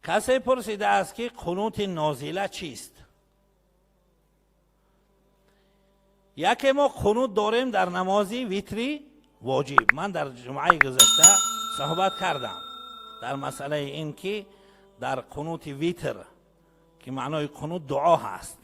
کسی پرسیده است که قنوت نازله چیست؟ یکی ما قنوت داریم در نماز ویتری واجب. من در جمعه گذشته صحبت کردم در مسئله این که در قنوت ویتر که معنای قنوت دعا هست،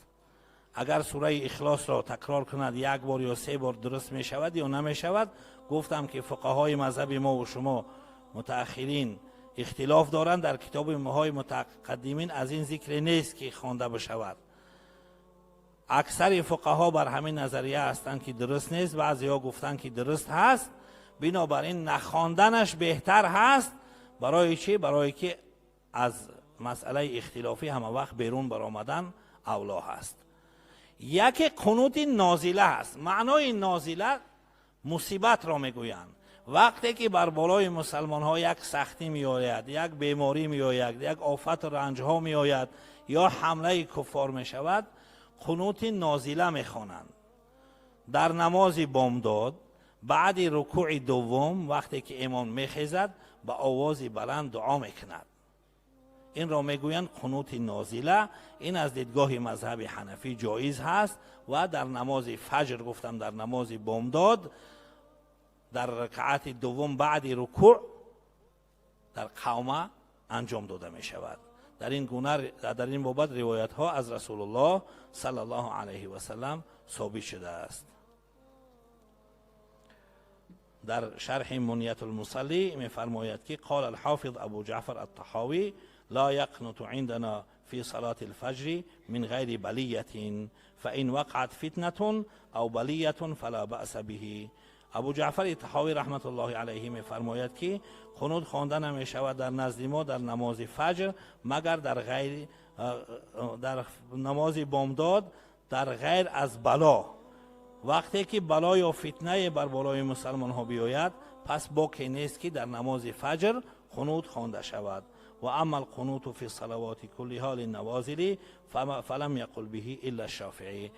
اگر سوره اخلاص را تکرار کند یک بار یا 3 بار درست می شود یا نمی شود. گفتم که فقهای مذهب ما و شما متأخرین اختلاف دارند. در کتاب ما متقدمین از این ذکر نیست که خوانده بشود. اکثر فقها بر همین نظریه هستند که درست نیست، بعضی‌ها گفتند که درست هست. بنابراین نخواندنش بهتر هست. برای چی؟ برای که از مسئله اختلافی همه وقت بیرون برآمدن اولا هست. یکی قنوت نازله است. معنای نازله مصیبت را میگویند. وقتی که بر بالای مسلمان ها یک سختی می آید، یک بیماری می آید، یک آفت و رنج ها می آید یا حمله کفار می شود، قنوت نازله می خوانند. در نماز بامداد بعد رکوع دوم وقتی که امام می خیزد با آواز بلند دعا می کند. این را میگویند قنوت نازله. این از دیدگاه مذهب حنفی جایز هست و در نماز فجر، گفتم در نماز بامداد در رکعت دوم بعد رکوع در قومه انجام داده می شود. در این بابت روایت ها از رسول الله صلی الله علیه و سلم ثابت شده است. در شرح منیت المصلی می فرماید که قال الحافظ ابو جعفر الطحاوی لا يقنط عندنا في صلاة الفجر من غير بلية فإن وقعت فتنة أو بلية فلا بأس به. ابو جعفر الطحاوی رحمت الله علیه می فرماید که قنوت خوانده نمی شود در نزد ما در نماز فجر مگر در نماز بامداد در غیر از بلا. وقتی که بلا یا فتنه بر بالای مسلمان ها بیاید پس باکی نیست که در نماز فجر قنوت خوانده شود. و اما القنوت فی الصلوات کلها للنوازل فلم یقل به الا الشافعی.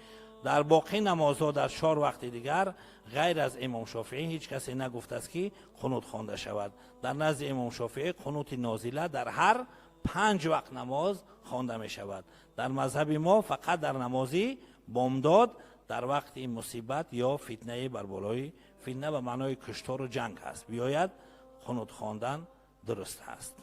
در باقی نمازها در 4 وقت دیگر غیر از امام شافعی هیچ کسی نگفته است که قنوت خوانده شود. در نزد امام شافعی قنوت نازله در هر 5 وقت نماز خوانده می شود. در مذهب ما فقط در نماز بامداد در وقت مصیبت یا فتنه بر بالای، فتنه به معنای کشتار و جنگ هست، بیاید قنوت خواندن درست هست.